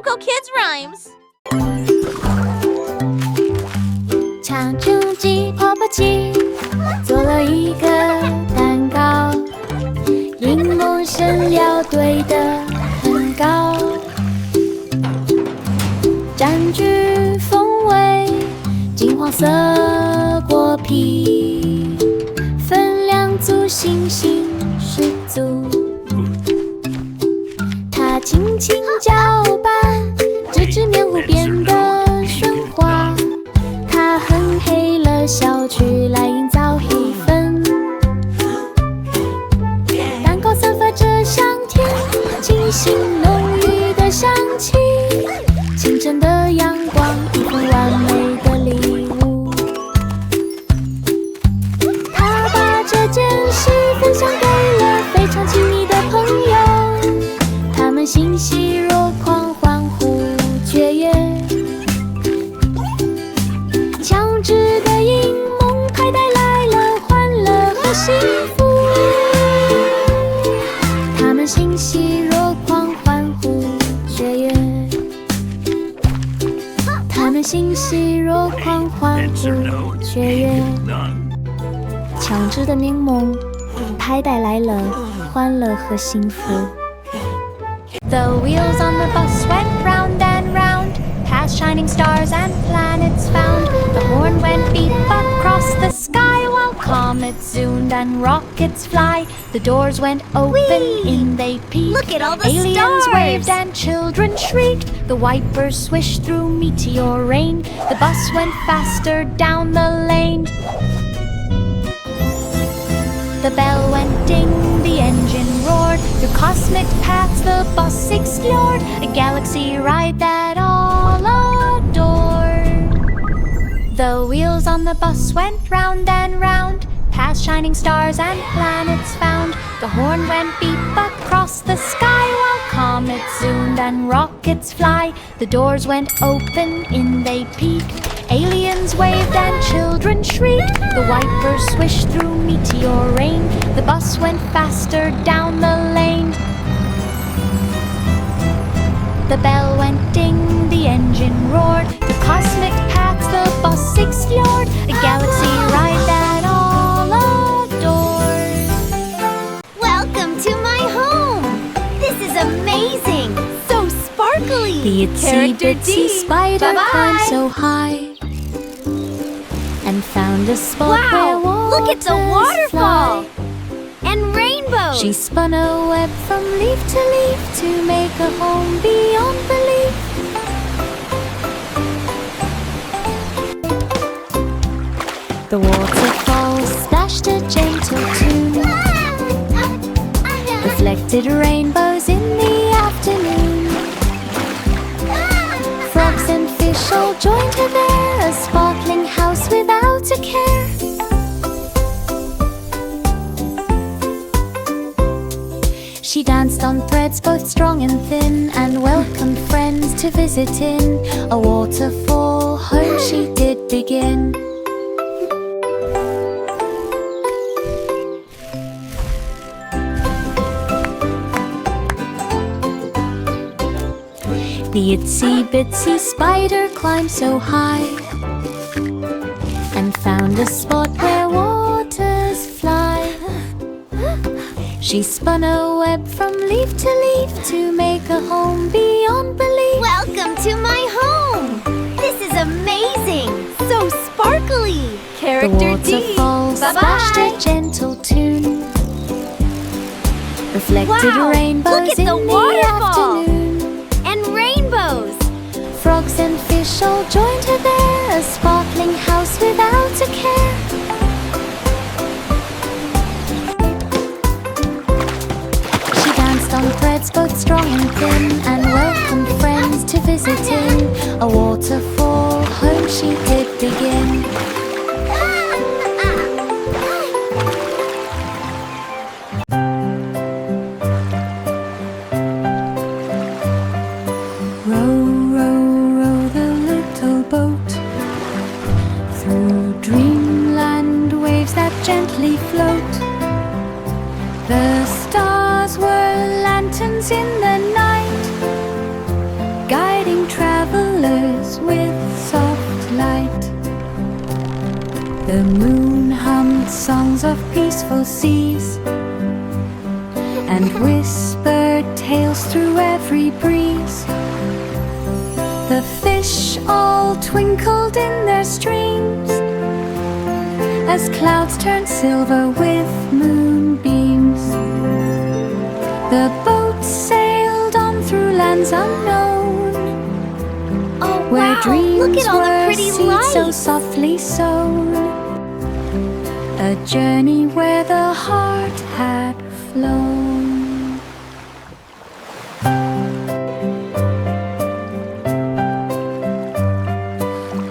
Coco Kids Rhymes. 长竹鸡、泡泡鸡做了一个蛋糕，柠檬生料堆得很高，占据风味，金黄色果皮，分量足，信心十足。它轻轻搅拌，直至面糊变得顺滑。它哼黑了小曲来营造气氛，蛋糕散发着香甜，清新浓郁的香气。清晨的阳光，一份完美的礼物。他把这件事分享给了非常亲密的朋友，他们欣喜若狂，欢呼雀跃。强制的阴谋派带来了欢乐和幸福，他们欣喜若狂，欢呼雀跃。他们欣喜若狂，欢呼雀跃。强制的柠檬派带来了欢乐和幸福。The wheels on the bus went round and round, past shining stars and planets found. The horn went beep across the sky, while comets zoomed and rockets fly. The doors went open, Whee! in they peeked. Look at all the Aliens stars! waved and children shrieked. The wipers swished through meteor rain. The bus went faster down the lane. The bell went ding, the engine roared. Through cosmic paths the bus explored, a galaxy ride that all adored. The wheels on the bus went round and round, past shining stars and planets found. The horn went beep across the sky, while comets zoomed and rockets fly. The doors went open, in they peeked. Aliens waved and children shrieked. The wipers swished through meteor rain. The bus went faster down the lane. The bell went ding, the engine roared. The cosmic paths the bus explored, a galaxy ride that all adored. Welcome to my home. This is amazing. So sparkly. The itsy bitsy spider climbed so high and found a spot where Wow, look at the waters waterfall. fly. And rainbows. She spun a web from leaf to leaf to make a home beyond belief. The waterfall splashed a gentle tune, reflected rainbows in the afternoon. Frogs and fish all joined her there, a sparkling house without a care. She danced on threads both strong and thin, and welcomed friends to visit in a waterfall home she did begin. The itsy bitsy spider climbed so high and found a spot where waters fly. She spun a web from leaf to leaf to make a home beyond belief. Welcome to my home. This is amazing. So sparkly. The Character D. waterfall splashed a gentle tune, reflected Wow, rainbows look at in the the waterfall. afternoon. And rainbows. Frogs and fish all joined her there, a sparkling house without a care. She danced on threads both strong and thin, and welcomed friends to visit in a waterfall home she did begin. Row, row, row the little boat through dreamland waves that gently float. The stars were lanterns in the night, guiding The moon hummed songs of peaceful seas and whispered tales through every breeze. The fish all twinkled in their streams as clouds turned silver with moonbeams. The boats sailed on through lands unknown, where wow, dreams look at all the were pretty seeds so lights. softly sown. A journey where the heart had flown.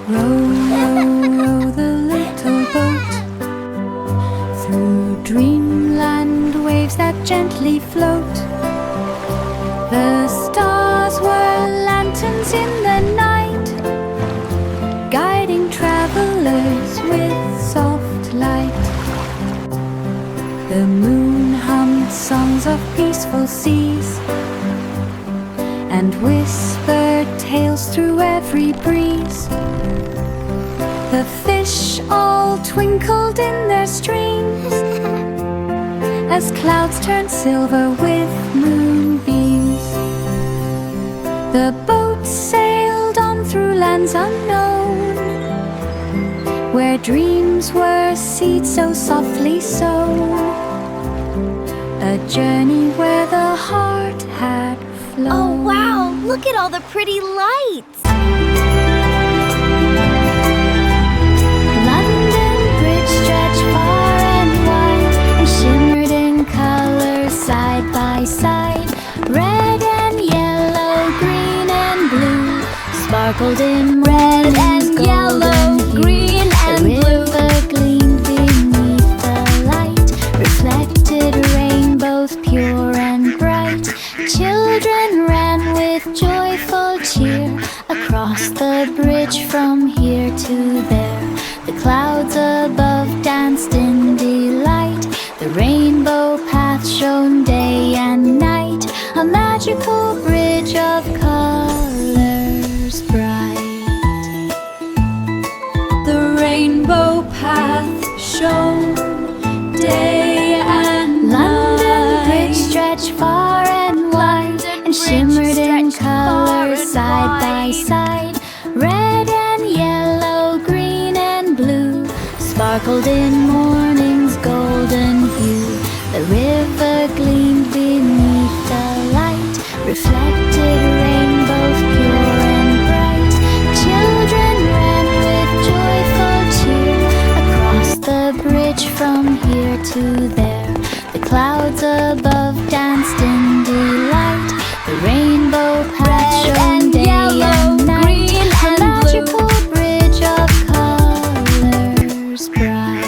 Row, row, row the little boat through dreamland waves that gently float. The stars were lanterns in the night, guiding travelers with soft light. The moon hummed songs of peaceful seas and whispered tales through every breeze. The fish all twinkled in their streams as clouds turned silver with moonbeams. The boats sailed on through lands unknown, where dreams were seeds so softly sown. A journey where the heart had flown. Oh, wow, look at all the pretty lights. London Bridge stretched far and wide and shimmered in colors side by side. Red and yellow, green and blue, sparkled in red and yellow, green and blue. The river gleamed beneath the light, reflected rainbows pure and bright. Children ran with joyful cheer across the bridge from here to there. The clouds above danced in delight. The rainbow path shone day and night, a magical bridge of colors bright. The rainbow path shone day and London Bridge night. stretched far and wide and shimmered in colors side by side. Red and yellow, green and blue, sparkled in morning's golden hue. The river gleamed beneath the light, reflected rainbows pure and bright. Children ran with joyful cheer across the bridge from here to there. The clouds above danced in delight. The rainbow path shone day and night, a magical bridge of colors bright.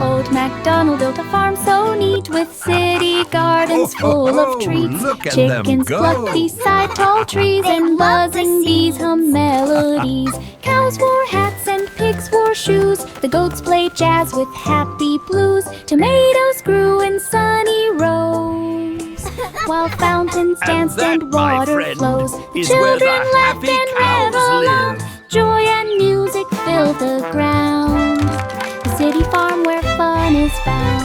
Old MacDonald built a farm so neat, with city gardens full of treats. Look at them Chickens go. clucked beside tall trees, and buzzing bees hum melodies. Cows wore hats and pigs wore shoes. The goats played jazz with happy blues. Tomatoes grew in sunny rows, while fountains danced that, and my water friend, flows. The is where the children laughed happy and cows reveled on. live. Joy and music filled the ground. The city farm where fun is found.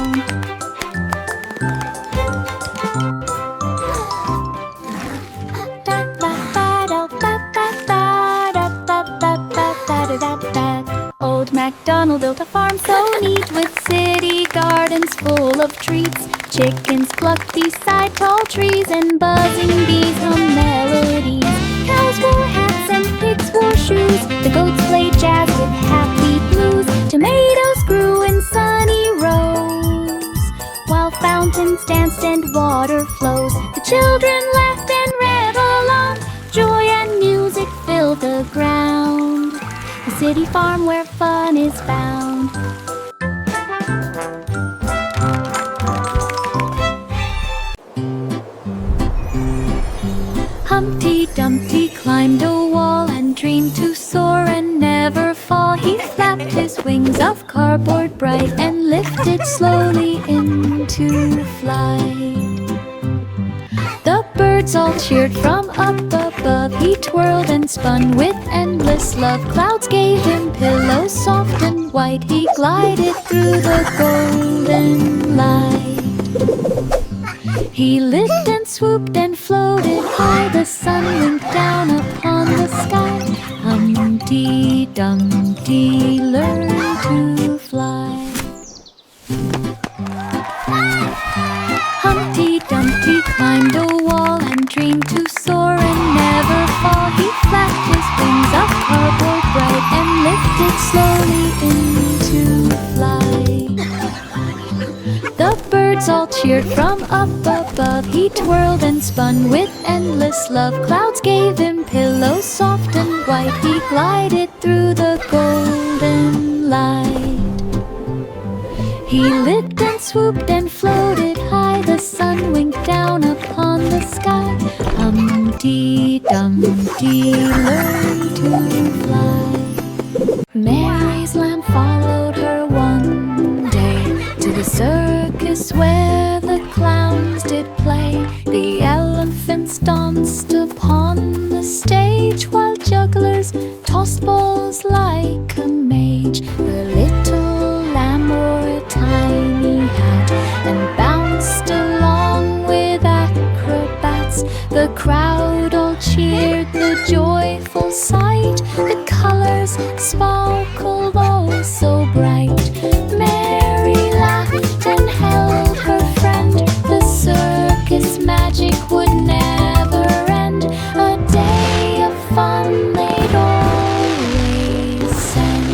Old MacDonald built a farm so neat, with city gardens full of treats. Chickens clucked beside tall trees, and buzzing bees hum melodies. Cows wore hats and pigs wore shoes. The goats played jazz with happy blues. Tomatoes grew in sunny rows, while fountains danced and water flows. The children laughed and reveled on. Joy and music filled the ground. A city farm where fun is found. Humpty Dumpty climbed a wall and dreamed to soar and never fall. He flapped his wings of cardboard bright and lifted slowly into flight. birds all cheered from up above. He twirled and spun with endless love. Clouds gave him pillows soft and white. He glided through the golden light. He lit and swooped and floated high. The sun winked down upon the sky. Humpty Dumpty learned to fly. Humpty Dumpty climbed a wall and dreamed to soar and never fall. He flapped his wings of cardboard bright and lifted slowly into flight. The birds all cheered from up above. He twirled and spun with endless love. Clouds gave him pillows soft and white. He glided through the golden light. He lit and swooped and floated high. The sun winked down upon the sky. Humpty Dumpty learned to fly. Mary's lamb followed her one day to the circus where the clowns did play. The elephants danced upon the stage while jugglers tossed balls like a mage. The little lamb wore a tiny hat and bounced along with acrobats. The crowd all cheered the joyful sight. The colors sparkled oh so bright. Mary laughed and held her friend. The circus magic would never end. A day of fun they'd always send.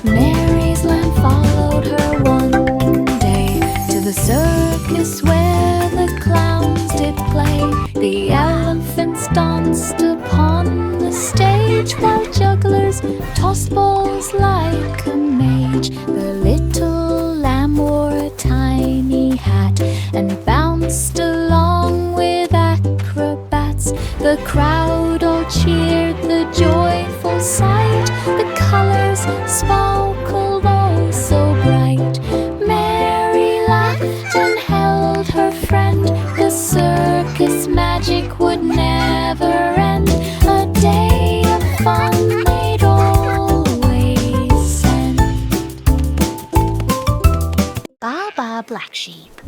Mary's lamb followed her one day to the circus where the clowns did play. The elephants danced upon the stage while jugglers tossed balls like a mage. The little lamb wore a tiny hat and bounced along with acrobats. The crowd all cheered the joyful sight. The colors sparkled oh so bright. Mary laughed and held her friend. The circus magic would never end. A day of fun they'd always send. Baa Baa Black Sheep.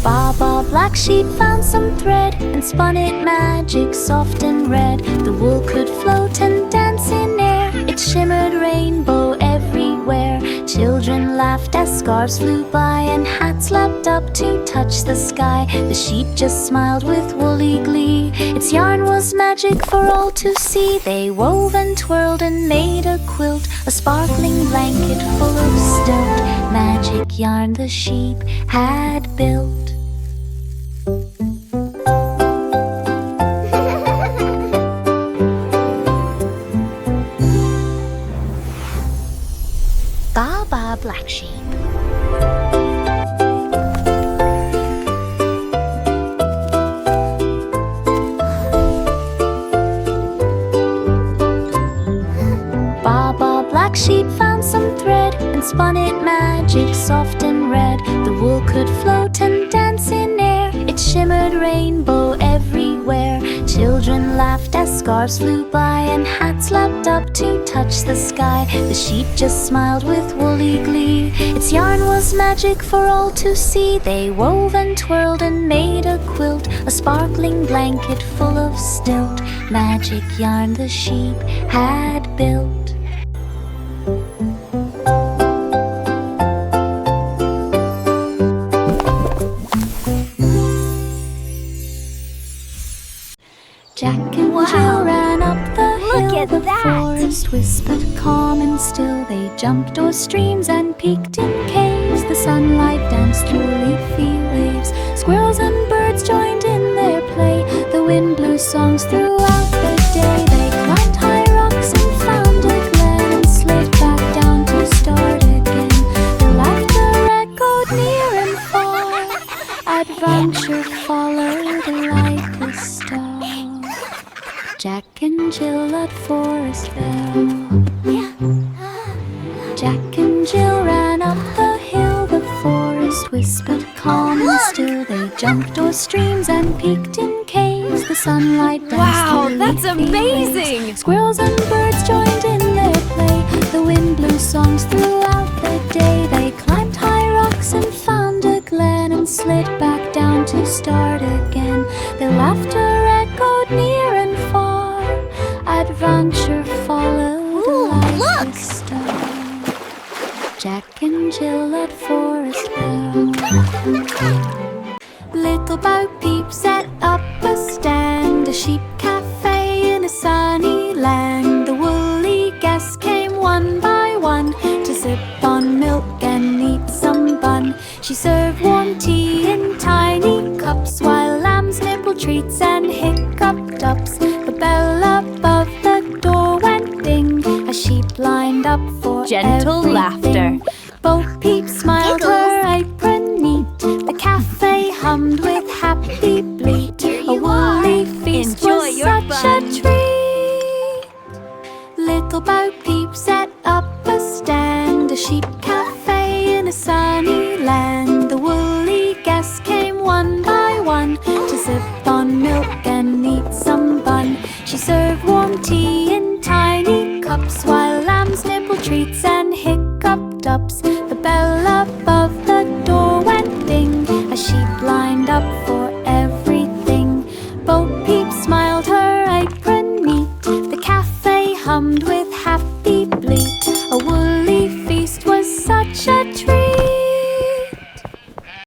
Baa Baa Black Sheep found some thread and spun it magic soft and red. The wool could float and dance in air. It shimmered rainbow everywhere. Children laughed as scarves flew by and hats lapped up to touch the sky. The sheep just smiled with woolly glee. Its yarn was magic for all to see. They wove and twirled and made a quilt, a sparkling blanket full of stilt. Magic yarn the sheep had built. Baa Baa Black Sheep. Baa Baa Black Sheep found some thread and spun it magic soft and red. The wool could float and dance in air. It shimmered rainbow everywhere. Children laughed as scarves flew by and hats lapped up to touch the sky. The sheep just smiled with woolly glee. Its yarn was magic for all to see. They wove and twirled and made a quilt, a sparkling blanket full of stilt. Magic yarn the sheep had built. Jack and Jill ran up the hill. Look at The that. forest whispered calm and still. They jumped o'er streams and peeked in caves. The sunlight danced through leafy waves. Squirrels and birds joined in their play. The wind blew songs throughout the day. They climbed high rocks and found a glen and slid back down to start again. The laughter echoed near and far. Adventure followed like a star. Jack and Jill at Forest Bell. Jack and Jill ran up the hill, the forest whispered calm and still. They jumped o'er streams and peeked in caves, the sunlight danced Wow, through that's leafy amazing! waves. Squirrels and birds joined in their play, the wind blew songs throughout the day. They climbed high rocks and found a glen and slid back down to start again. Their laughter echoed near and far, adventure followed like look! a star. Jack and Jill at Forest Bell. Little Bo Peep set up a stand, a sheep cafe in a sunny land. The woolly guests came one by one to sip on milk and eat some bun. She served warm tea in tiny cups while lambs nibbled treats and hiccuped ups. The bell above the door went ding as sheep lined up for Gentle everything. laughter. Bo Peep smiled, her apron neat. The cafe hummed with happy bleat. A woolly feast Enjoy was your such fun. a treat. Little Bo Peep set up a stand, a sheep cafe in a sunny land. The woolly guests came one by one to sip on milk and eat some bun. She served warm tea in tiny cups while lambs nibbled treats and hiccuped ups. The bell above the door went ding as sheep lined up for everything. Bo Peep smiled, her apron neat. The cafe hummed with happy bleat. A woolly feast was such a treat.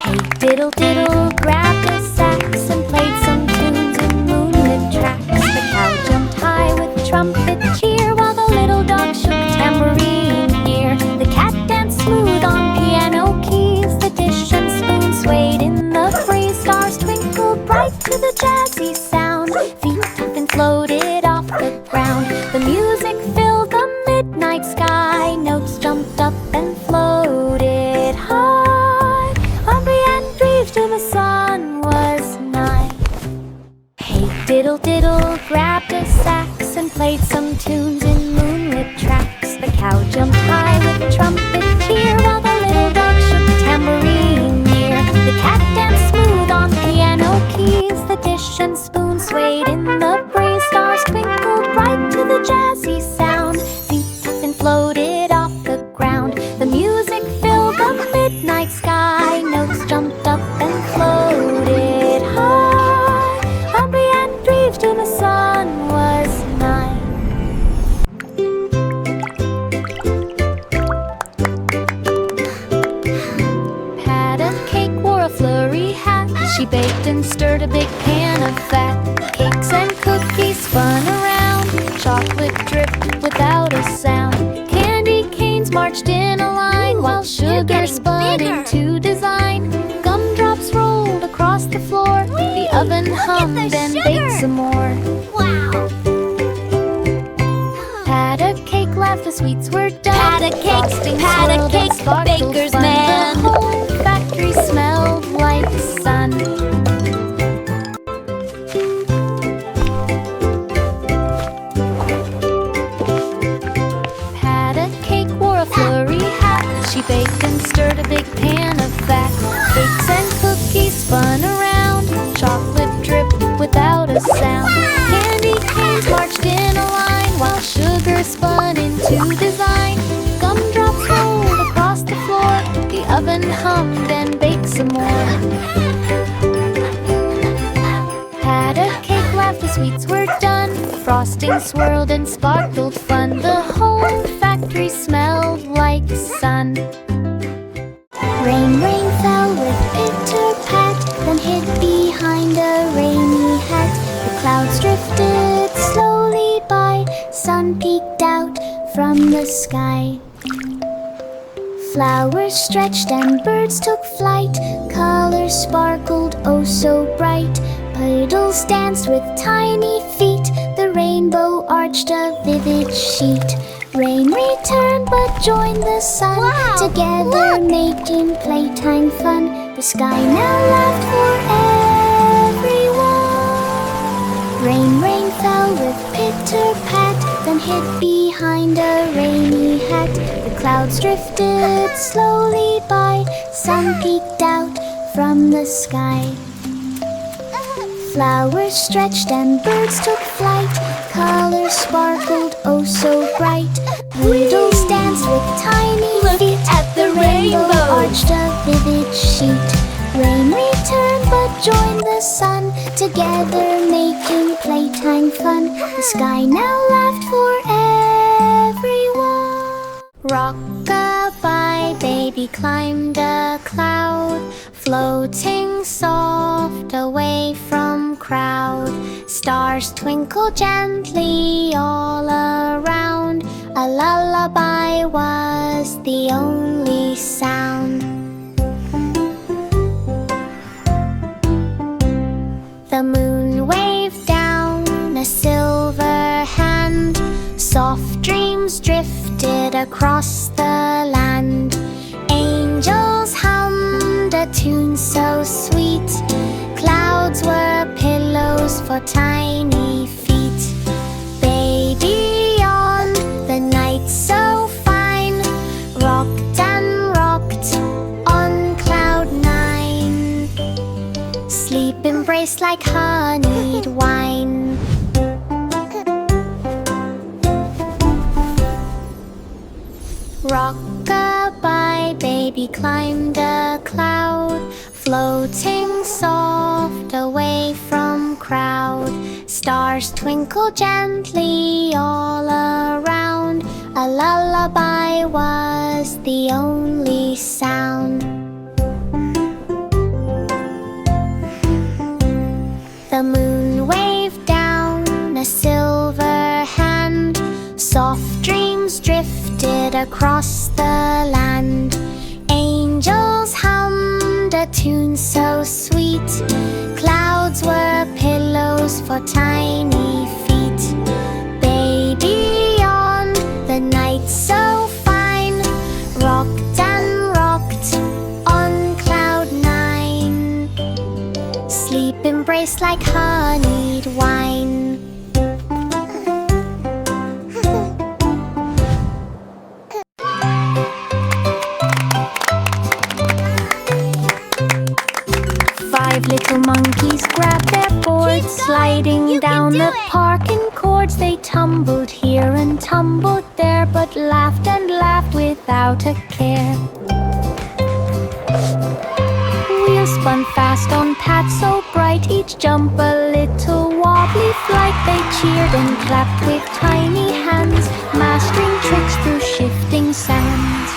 Hey diddle diddle grabbed a sax and played some tunes in moonlit tracks. The cow jumped high with trumpet cheer while the little dog shook tambourine ear. The cat danced smooth on piano keys. The dish and spoon swayed in the breeze. Stars twinkled bright to the jazzy sound. Feet up and floated off the ground. The music filled the midnight sky. Notes jumped up and floated high. Aubrey breathed till the sun was nigh. Hey diddle diddle grabbed a sax and played some tunes in moonlit tracks. The cow jumped high with trumpet cheer while the little dog shook tambourine near. The cat danced smooth on piano keys. The dish and spoon swayed in the breeze. Stars twinkled bright to the jazzy sound. Feet up and floated off the ground. The music filled the midnight sky. Notes jumped up and floated high. Aubrey breathed till the sun was nigh. Pat a cake wore a flurry hat. She baked and stirred a big pan of fat. Cakes and cookies spun around. Chocolate dripped without a sound. Candy canes marched in a line while sugar spun into design. Gumdrops rolled across the floor. The oven hummed and baked some more. Wow! Pat a cake, laughed, the sweets were done. Pat a cake, Frosting pat a swirled and cake, sparkled baker's fun. man. The whole factory smelled like sun. Pat a cake, wore a flurry hat. She baked and stirred a big pan of fat. Cakes and cookies spun around. Chocolate dripped without a sound. Candy canes marched in a line while sugar spun into design. Gumdrops rolled across the floor. The oven hummed and baked some more. Pat a cake, laughed, the sweets were done. Frosting swirled and sparkled fun. The whole factory smelled like sun. Rain, rain fell with pitter-pat, then hid behind a rainy hat. The clouds drifted slowly by, sun peeked out from the sky. Flowers stretched and birds took flight, colors sparkled oh so bright. Puddles danced with tiny feet, the rainbow arched a vivid sheet. Rain returned but joined the sun, Wow, together look! making playtime fun. The sky now laughed for everyone. Rain, rain fell with pitter-pat, then hid behind a rainy hat. The clouds drifted slowly by, sun peeked out from the sky. Flowers stretched and birds took flight, colors sparkled oh so bright. Poodles danced with tiny feet, at the rainbow. arched a vivid sheet. Rain returned but joined the sun, together making playtime fun. The sky now laughed for everyone. Rock-a-bye, baby climbed a cloud, floating soft away from crowd. Stars twinkle gently all around. A lullaby was the only sound. The moon waved down a silver hand. Soft dreams drifted across the land. Angels hummed a tune so sweet. Clouds were pillows for tiny feet. Baby on the night so fine, rocked and rocked on cloud nine. Sleep embraced like honeyed wine. Rock-a-bye, baby climbed a cloud, floating soft away from crowd. Stars twinkle gently all around. A lullaby was the only sound. The moon waved down a silver hand. Soft dreams drifted across the land. Angels hummed a tune so sweet. Clouds were pillows for tiny feet. Baby on the night so fine, rocked and rocked on cloud nine. Sleep embraced like honeyed wine. 5 little monkeys grabbed their boards, sliding down the park in cords. They tumbled here and tumbled there, but laughed and laughed without a care. Wheels spun fast on paths so bright, each jump a little wobbly flight. They cheered and clapped with tiny hands, mastering tricks through shifting sands.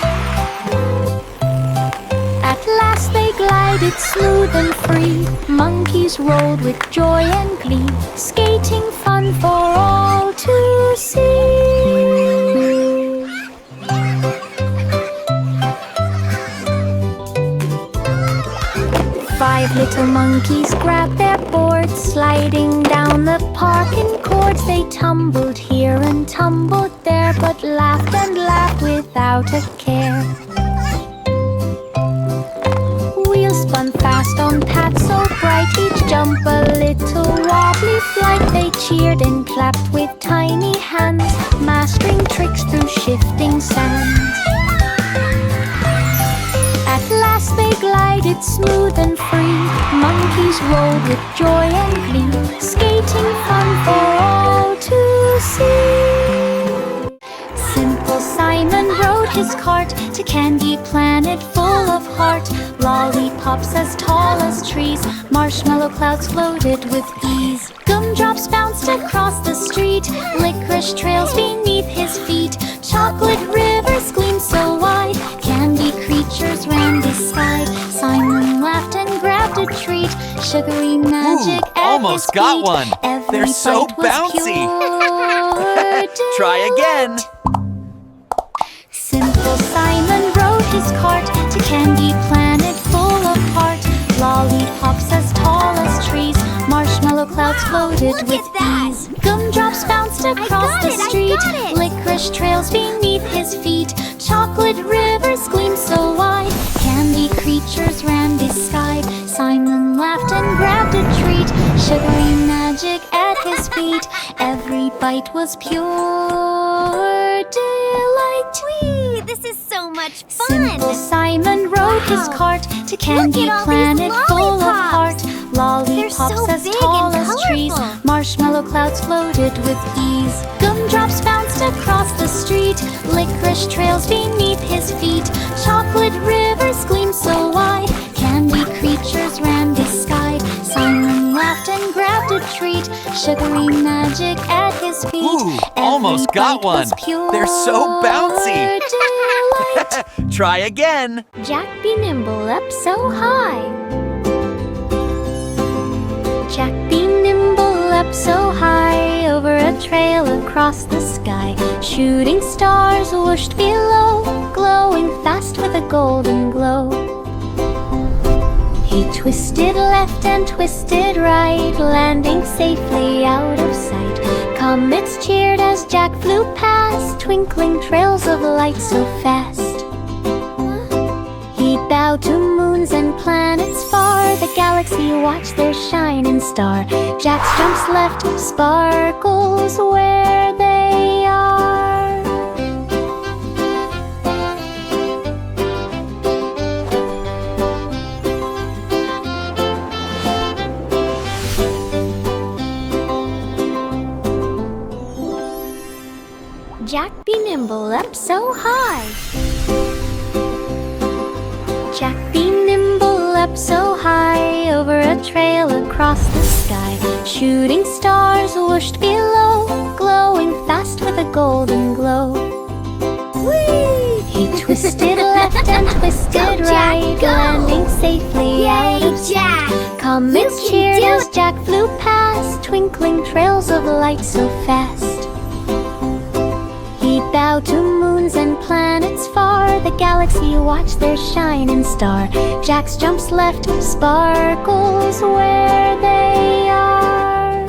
At last they glided smooth and free. Monkeys rolled with joy and glee, skating fun for all to see. 5 little monkeys grabbed their boards, sliding down the park in cords. They tumbled here and tumbled there, but laughed and laughed without a care. Wheels spun fast on paths so bright, each jump a little wobbly flight. They cheered and clapped with tiny hands, mastering tricks through shifting sands. At last they glided smooth and free. Monkeys rolled with joy and glee, skating fun for all to see. Simple Simon rode his cart to Candy Planet full of heart. Lollipops as tall as trees, marshmallow clouds floated with ease. Gumdrops bounced across the street, licorice trails beneath his feet. Chocolate rivers gleamed so wide, candy creatures ran beside. Simon laughed and grabbed a treat, sugary magic at almost his got feet. one. Every They're so bite was bouncy. pure Try again. Simple Simon rode his cart to Candy Planet full of heart. Lollipops as tall as trees, marshmallow clouds floated Look with at that. ease. Gumdrops bounced across the street, licorice trails beneath his feet. Chocolate rivers gleamed so wide, candy creatures ran beside. Simon laughed and grabbed a treat, sugary magic at his feet. Every sight was pure delight. Whee! This is so much fun! Simple Simon rode his cart to Candy Look at all Planet these full of lollipops. heart. Lollipops so as big tall and as trees. colorful. Marshmallow clouds floated with ease. Gumdrops bounced across the street. Licorice trails beneath his feet. Chocolate rivers gleamed so wide. Candy creatures ran beside. Simon laughed and grabbed a treat. Sugary magic at his feet. Ooh, almost Every got bite one. was pure They're so bouncy. delight. Try again. Jack be nimble up so high. Jack be nimble up so high, over a trail across the sky. Shooting stars whooshed below, glowing fast with a golden glow. He twisted left and twisted right, landing safely out of sight. Comets cheered as Jack flew past, twinkling trails of light so fast. He bowed to moons and planets far, the galaxy watched their shining star. Jack's jumps left sparkles where they are. Jack be nimble up so high. Jack be nimble up so high, over a trail across the sky. Shooting stars whooshed below, glowing fast with a golden glow. Whee! He twisted left and twisted Go, Jack, right, go! landing safely out Yay, of sight. Jack! Comets You can cheered do as it! Jack flew past, twinkling trails of light so fast. He bowed to moons and planets far, the galaxy watched their shining star. Jack's jumps left sparkles where they are.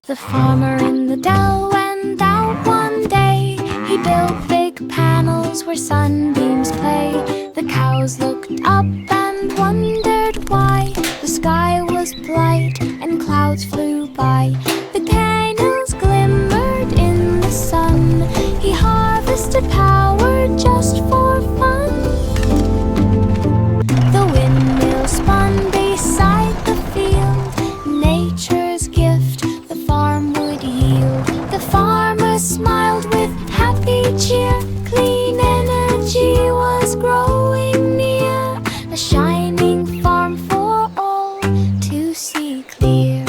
The farmer in the dell went out one day. He built big panels where sunbeams play. The cows looked up and wondered why the sky was bright and clouds flew by. The candles glimmered in the sun. He harvested power just for fun. The windmill spun beside the field, nature's gift the farm would yield. The farmer smiled with happy cheer. Clean energy was growing near, a shining farm for all to see clear.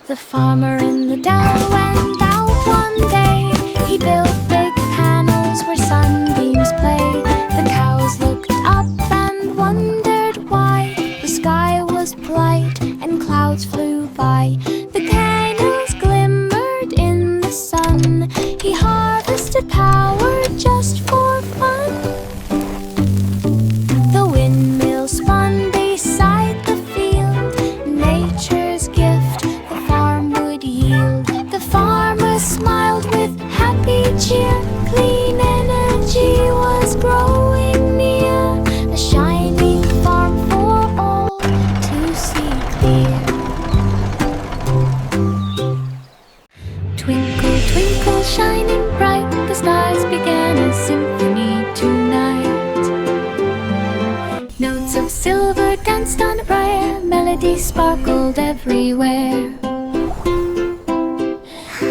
The farmer in the dell went out one day. He built big panels where sunbeams play. The cows looked up and wondered why the sky was bright and clouds flew by. The candles glimmered in the sun. He harvested power just for fun. The windmill spun beside the field, nature's gift the farm would yield. The farmer smiled with happy cheer. Clean energy was growing near, a shining farm for all to see clear. Twinkle, twinkle, shining bright, the stars began a symphony tonight. Notes of silver danced on a briar, melody sparkled everywhere.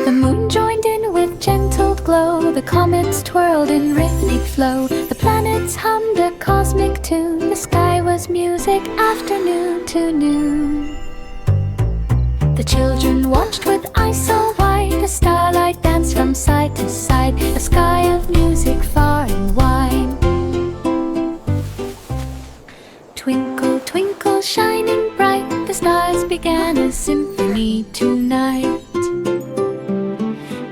The moon joined in with gentle glow, the comets twirled in rhythmic flow, the planets hummed a cosmic tune, the sky was music afternoon to noon. The children watched with eyes so wide, the starlight danced from side to side, a sky of music far and wide. Twinkle, twinkle, shining bright, the stars began a symphony tonight.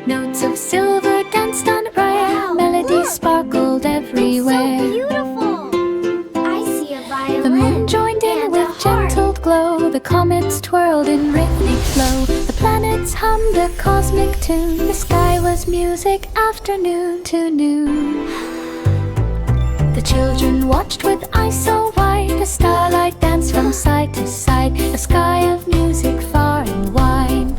Notes of silver danced on a briar, melody sparkled everywhere. So beautiful! I see a violin. The moon joined in and with a harp. gentle glow, The comets twirled in rhythmic flow. The planets hummed a cosmic tune. The sky was music afternoon to noon. The children watched with eyes so wide. The starlight danced from side to side. A sky of music far and wide.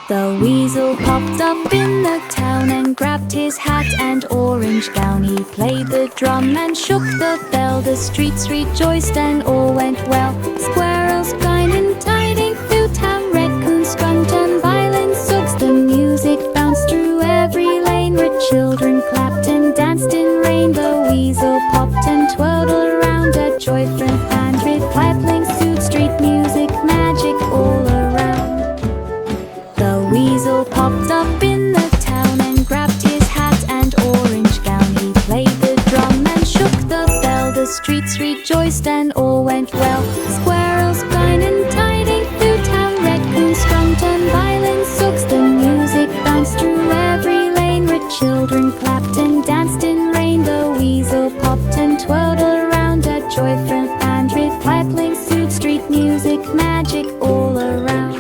The weasel popped up in the town and grabbed his hat and orange gown. He played the drum and shook the bell. The streets rejoiced and all went well. Squirrels whined and tiding through town. Raccoons strummed and violins sogs. The music bounced through every lane where children clapped and danced in rain. The weasel popped and twirled around. A joy-filled band with pipling suit. Street music, magic all around. The weasel popped up in the town and grabbed his hat and orange gown. He played the drum and shook the bell. The streets rejoiced and all went well. Squirrels whined and tiding through town. Raccoons strummed and violins sogs. The music bounced through every lane where children clapped and danced in rain. The weasel popped and twirled around. A joy-filled band with pipling suit. Street music, magic all around.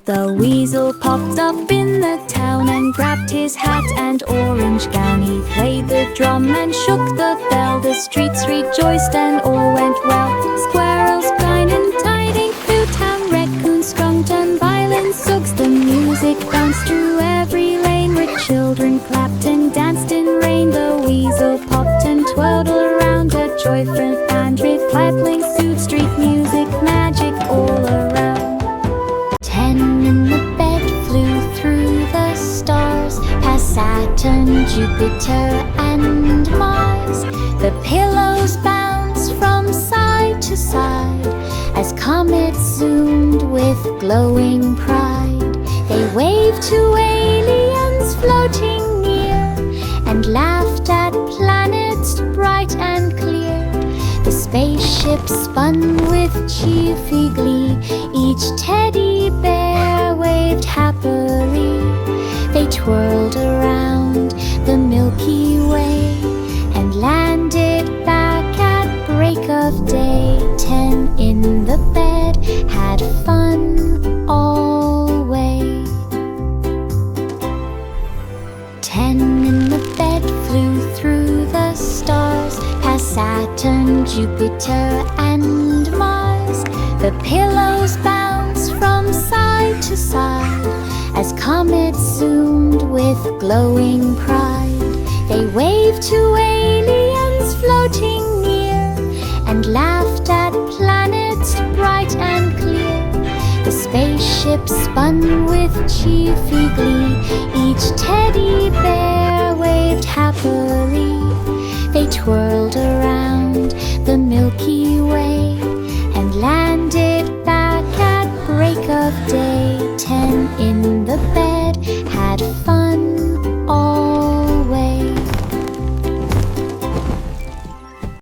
The weasel popped up in the town and grabbed his hat and orange gown. He played the drum and shook the bell. The streets rejoiced and all went well. Squirrels whined and tiding through town. Raccoons strummed and violins sogs. The music bounced through every lane where children clapped and danced in rain. The weasel popped and twirled around. A joy-filled band with pipling suit. Street music, magic all around. 10 in the bed flew through the stars, past Saturn, Jupiter, and Mars. The pillows bounced from side to side as comets zoomed with glowing pride. They waved to aliens floating near and laughed at planets bright and clear. The spaceship spun with cheerful glee. Each teddy bear waved happily. They twirled around the Milky Way and landed back at break of day. 10 in the bed had fun always. 10 in the bed flew through the stars, past Saturn, Jupiter, and Mars. The pillows bounced from side to side as comets zoomed with glowing pride. They waved to aliens floating near and laughed at planets bright and clear. The spaceship spun with cheerful glee. Each teddy bear